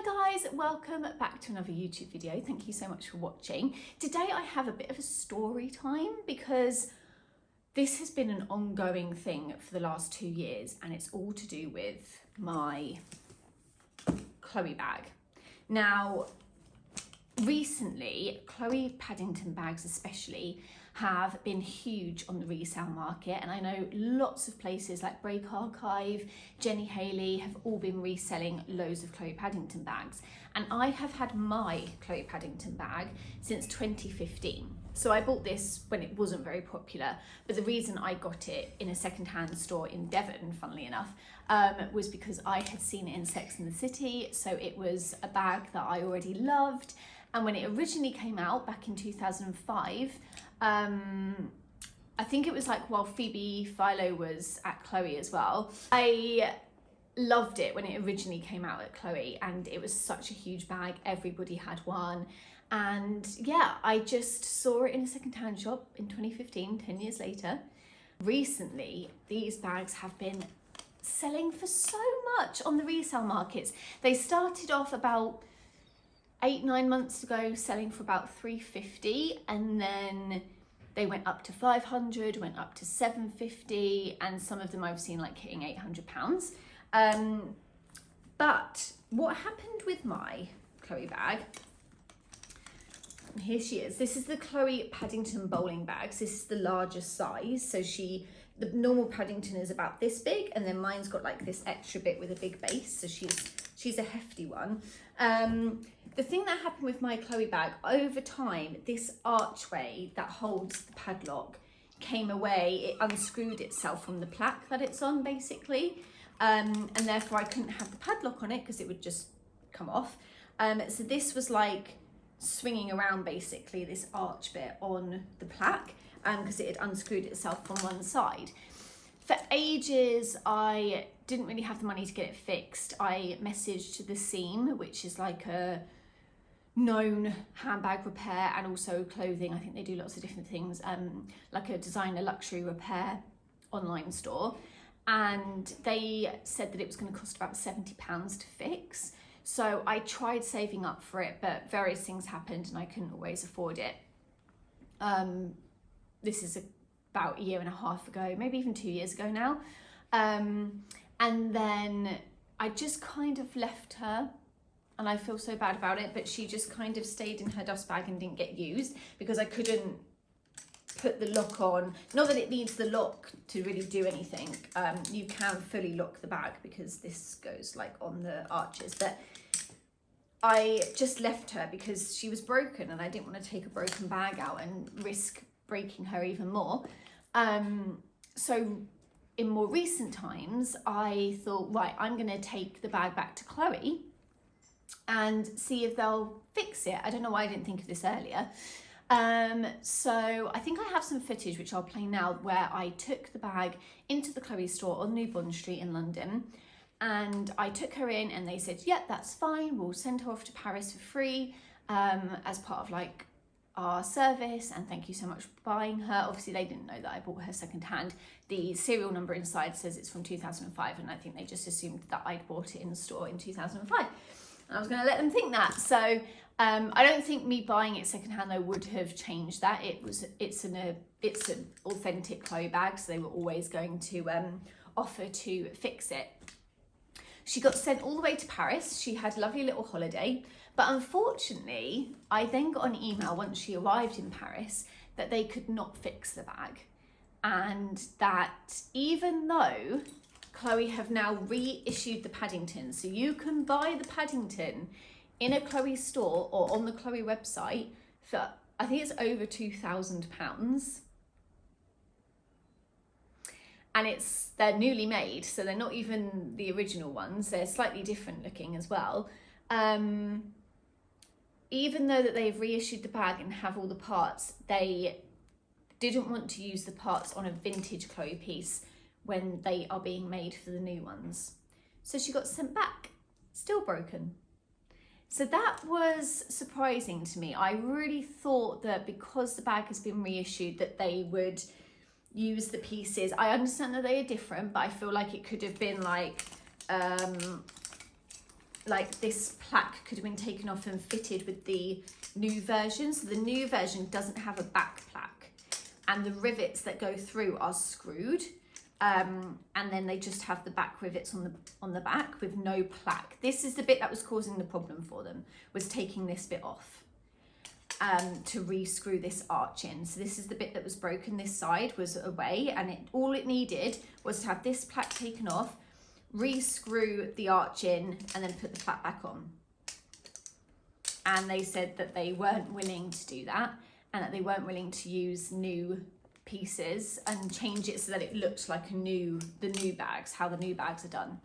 Hi guys, welcome back to another YouTube video. Thank you so much for watching. Today I have a bit of a story time because this has been an ongoing thing for the last 2 years and it's all to do with my Chloe bag. Now, recently, Chloe Paddington bags especially have been huge on the resale market, and I know lots of places like Break Archive, Jenny Haley have all been reselling loads of Chloe Paddington bags, and I have had my Chloe Paddington bag since 2015. So I bought this when it wasn't very popular, but the reason I got it in a second-hand store in Devon, funnily enough, was because I had seen it in Sex and the City, so it was a bag that I already loved. And when it originally came out back in 2005, I think it was like while Phoebe Philo was at Chloe as well. I loved it when it originally came out at Chloe, and it was such a huge bag. Everybody had one. And yeah, I just saw it in a second-hand shop in 2015, 10 years later. Recently, these bags have been selling for so much on the resale markets. They started off about 8-9 months ago selling for about $350, and then they went up to 500, went up to 750, and some of them I've seen like hitting £800. But what happened with my Chloe bag, here she is. This is the Chloe Paddington bowling bags. This is the largest size. So the normal Paddington is about this big, and then mine's got like this extra bit with a big base. So she's a hefty one. The thing that happened with my Chloe bag, over time, this archway that holds the padlock came away. It unscrewed itself from the plaque that it's on, basically. And therefore I couldn't have the padlock on it because it would just come off. So this was like swinging around, basically, this arch bit on the plaque, because it had unscrewed itself from one side. For ages, I didn't really have the money to get it fixed. I messaged the Seam, which is like a known handbag repair and also clothing. I think they do lots of different things, like a designer luxury repair online store. And they said that it was going to cost about £70 to fix. So I tried saving up for it, but various things happened and I couldn't always afford it. This is about 1.5 years ago, maybe even 2 years ago now. And then I just kind of left her, and I feel so bad about it, but she just kind of stayed in her dust bag and didn't get used because I couldn't put the lock on. Not that it needs the lock to really do anything. You can fully lock the bag because this goes like on the arches, but I just left her because she was broken and I didn't want to take a broken bag out and risk breaking her even more. So in more recent times, I thought, right, I'm going to take the bag back to Chloe and see if they'll fix it. I don't know why I didn't think of this earlier. So I think I have some footage which I'll play now where I took the bag into the Chloe store on New Bond Street in London, and I took her in and they said, yeah, that's fine, we'll send her off to Paris for free as part of like our service, and thank you so much for buying her. Obviously they didn't know that I bought her secondhand. The serial number inside says it's from 2005, and I think they just assumed that I'd bought it in the store in 2005. And I was going to let them think that. So I don't think me buying it secondhand though would have changed that. It's an authentic Chloe bag, so they were always going to offer to fix it. She got sent all the way to Paris. She had a lovely little holiday, but unfortunately, I then got an email once she arrived in Paris that they could not fix the bag, and that even though Chloe have now reissued the Paddington, so you can buy the Paddington in a Chloe store or on the Chloe website for, I think it's over £2,000. And they're newly made, so they're not even the original ones. They're slightly different looking as well. Even though that they've reissued the bag and have all the parts, they didn't want to use the parts on a vintage Chloe piece when they are being made for the new ones. So she got sent back, still broken. So that was surprising to me. I really thought that because the bag has been reissued that they would use the pieces. I understand that they are different, but I feel like it could have been like like this plaque could have been taken off and fitted with the new version. So the new version doesn't have a back plaque, and the rivets that go through are screwed. And then they just have the back rivets on the back with no plaque. This is the bit that was causing the problem for them, was taking this bit off to re-screw this arch in. So this is the bit that was broken. This side was away, and all it needed was to have this plaque taken off, re-screw the arch in, and then put the plaque back on. And they said that they weren't willing to do that, and that they weren't willing to use new pieces and change it so that it looked like the new bags, how the new bags are done.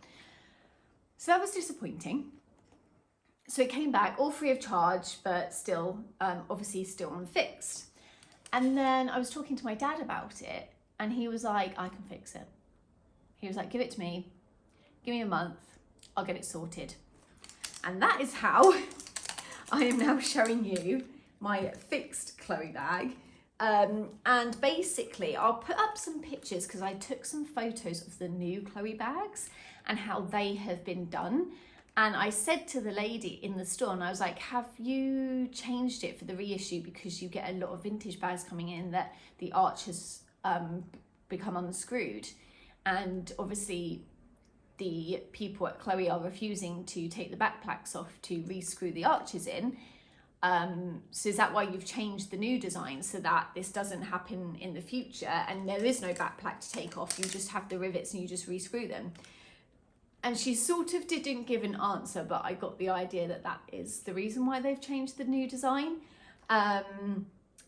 So that was disappointing. So it came back all free of charge, but still, obviously still unfixed. And then I was talking to my dad about it, and he was like, I can fix it. He was like, give it to me, give me a month, I'll get it sorted. And that is how I am now showing you my fixed Chloe bag. And basically I'll put up some pictures because I took some photos of the new Chloe bags and how they have been done. And I said to the lady in the store, and I was like, have you changed it for the reissue? Because you get a lot of vintage bags coming in that the arch has become unscrewed. And obviously the people at Chloe are refusing to take the back plaques off to re-screw the arches in. So is that why you've changed the new design, so that this doesn't happen in the future and there is no back plaque to take off, you just have the rivets and you just re-screw them? And she sort of didn't give an answer, but I got the idea that that is the reason why they've changed the new design.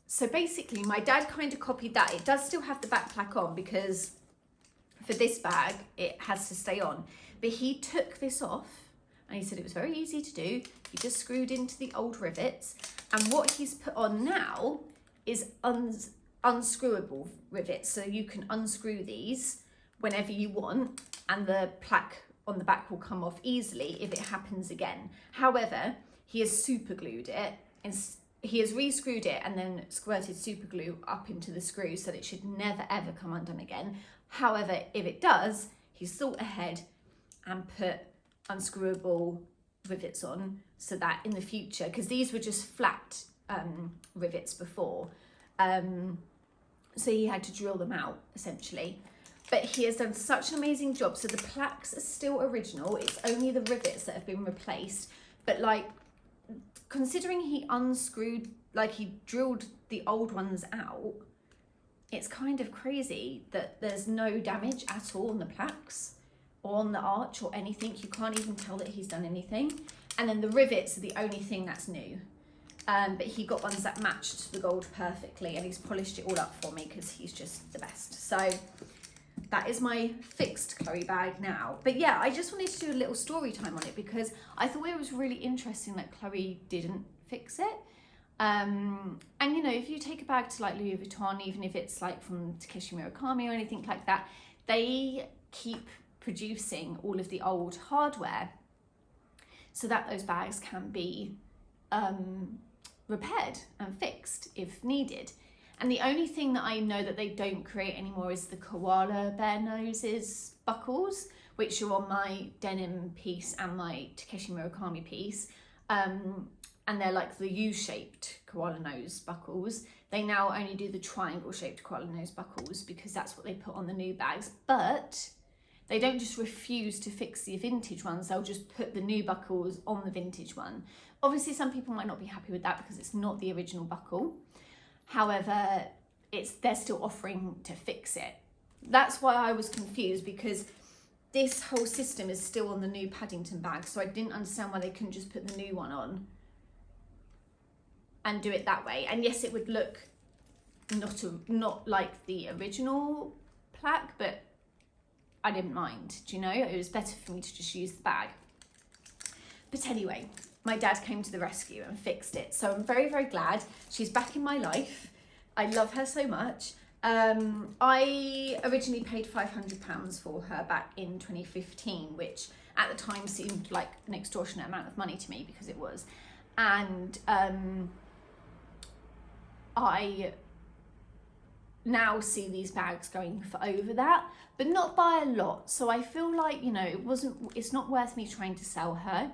So basically my dad kind of copied that. It does still have the back plaque on because for this bag it has to stay on, but he took this off and he said it was very easy to do. He just screwed into the old rivets, and what he's put on now is unscrewable rivets, so you can unscrew these whenever you want and the plaque on the back will come off easily if it happens again. However, he has super glued it, and he has re-screwed it and then squirted super glue up into the screw so that it should never ever come undone again. However, if it does, he's thought ahead and put unscrewable rivets on so that in the future, because these were just flat rivets before, so he had to drill them out essentially. But he has done such an amazing job. So the plaques are still original, it's only the rivets that have been replaced. But like, considering he unscrewed, like he drilled the old ones out, it's kind of crazy that there's no damage at all on the plaques or on the arch or anything. You can't even tell that he's done anything. And then the rivets are the only thing that's new. But he got ones that matched the gold perfectly, and he's polished it all up for me because he's just the best. So that is my fixed Chloe bag now. But yeah, I just wanted to do a little story time on it because I thought it was really interesting that Chloe didn't fix it. And you know, if you take a bag to like Louis Vuitton, even if it's like from Takeshi Murakami or anything like that, they keep producing all of the old hardware so that those bags can be repaired and fixed if needed. And the only thing that I know that they don't create anymore is the koala bear noses buckles, which are on my denim piece and my Takeshi Murakami piece. And they're like the U-shaped koala nose buckles. They now only do the triangle-shaped koala nose buckles because that's what they put on the new bags. But they don't just refuse to fix the vintage ones, they'll just put the new buckles on the vintage one. Obviously, some people might not be happy with that because it's not the original buckle. However, they're still offering to fix it. That's why I was confused, because this whole system is still on the new Paddington bag, so I didn't understand why they couldn't just put the new one on and do it that way. And yes, it would look not like the original plaque, but I didn't mind, do you know? It was better for me to just use the bag. But anyway, my dad came to the rescue and fixed it. So I'm very, very glad she's back in my life. I love her so much. I originally paid £500 for her back in 2015, which at the time seemed like an extortionate amount of money to me, because it was. And I now see these bags going for over that, but not by a lot. So I feel like, you know, it's not worth me trying to sell her.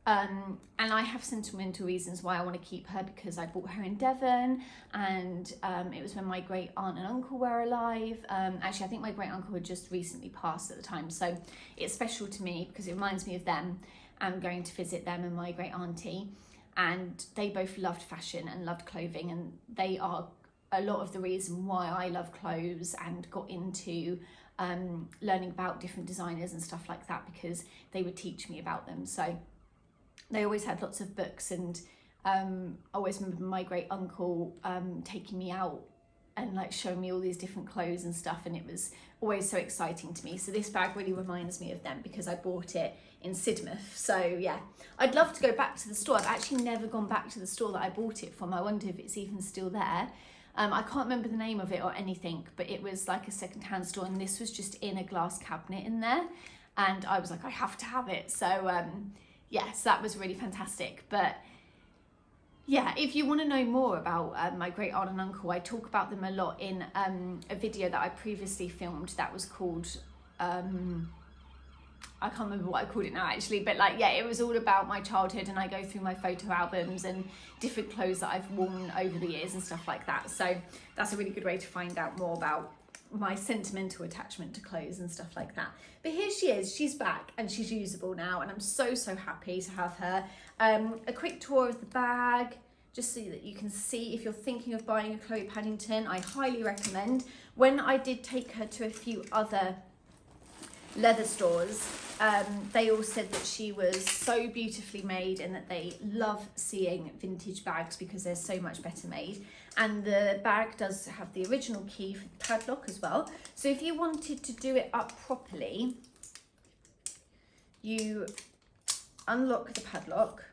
And I have sentimental reasons why I want to keep her, because I bought her in Devon, and it was when my great aunt and uncle were alive. Actually, I think my great uncle had just recently passed at the time, so it's special to me because it reminds me of them. I'm going to visit them and my great auntie, and they both loved fashion and loved clothing, and they are a lot of the reason why I love clothes and got into learning about different designers and stuff like that, because they would teach me about them. So they always had lots of books, and I always remember my great uncle taking me out and like showing me all these different clothes and stuff, and it was always so exciting to me. So this bag really reminds me of them because I bought it in Sidmouth. So yeah, I'd love to go back to the store. I've actually never gone back to the store that I bought it from. I wonder if it's even still there. I can't remember the name of it or anything, but it was like a secondhand store, and this was just in a glass cabinet in there, and I was like, I have to have it. So yes, that was really fantastic. But yeah, if you want to know more about my great aunt and uncle, I talk about them a lot in a video that I previously filmed that was called, I can't remember what I called it now actually, but like, yeah, it was all about my childhood, and I go through my photo albums and different clothes that I've worn over the years and stuff like that. So that's a really good way to find out more about my sentimental attachment to clothes and stuff like that. But here she is, she's back and she's usable now, and I'm so happy to have her. A quick tour of the bag, just so that you can see if you're thinking of buying a Chloe Paddington. I highly recommend. When I did take her to a few other leather stores, they all said that she was so beautifully made and that they love seeing vintage bags because they're so much better made. And the bag does have the original key for the padlock as well. So if you wanted to do it up properly, you unlock the padlock.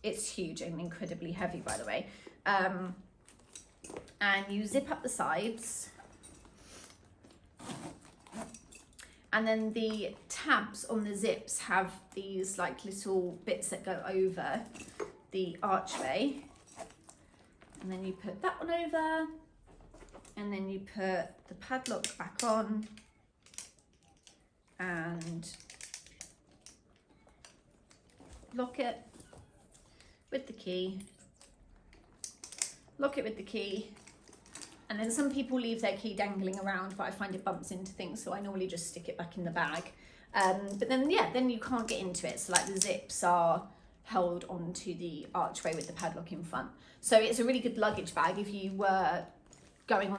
It's huge and incredibly heavy, by the way. And you zip up the sides. And then the tabs on the zips have these like little bits that go over the archway. And then you put that one over, and then you put the padlock back on, and lock it with the key, lock it with the key. And then some people leave their key dangling around, but I find it bumps into things, so I normally just stick it back in the bag. But then, yeah, then you can't get into it. So like the zips are held onto the archway with the padlock in front. So it's a really good luggage bag if you were going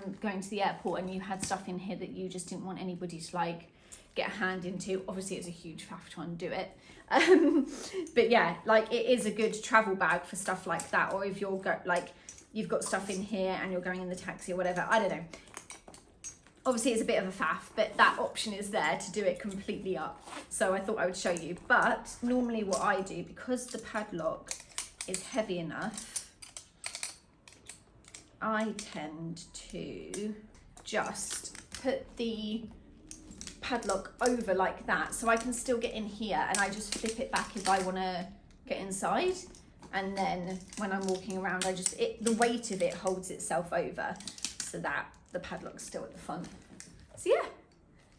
to the airport and you had stuff in here that you just didn't want anybody to like get a hand into. Obviously it's a huge faff to undo it. But yeah, like it is a good travel bag for stuff like that. Or if you're you've got stuff in here and you're going in the taxi or whatever, I don't know. Obviously it's a bit of a faff, but that option is there to do it completely up. So I thought I would show you. But normally what I do, because the padlock is heavy enough, I tend to just put the padlock over like that, so I can still get in here, and I just flip it back if I want to get inside. And then when I'm walking around, the weight of it holds itself over so that the padlock's still at the front. So yeah,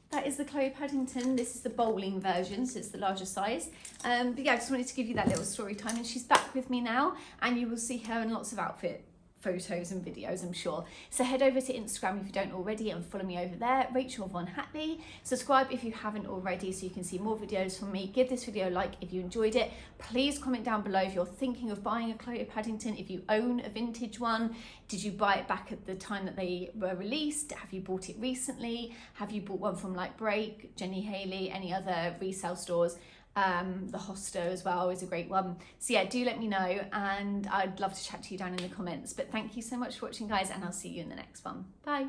that is the Chloe Paddington. This is the bowling version, so it's the larger size. But yeah, I just wanted to give you that little story time, and she's back with me now, and you will see her in lots of outfit photos and videos, I'm sure. So head over to Instagram if you don't already and follow me over there, Rachel Von Hatley. Subscribe if you haven't already so you can see more videos from me. Give this video a like if you enjoyed it. Please comment down below if you're thinking of buying a Chloe Paddington, if you own a vintage one. Did you buy it back at the time that they were released? Have you bought it recently? Have you bought one from like Break, Jenny Haley, any other resale stores? The Hosto as well is a great one. So yeah, do let me know, and I'd love to chat to you down in the comments. But thank you so much for watching, guys, and I'll see you in the next one. Bye.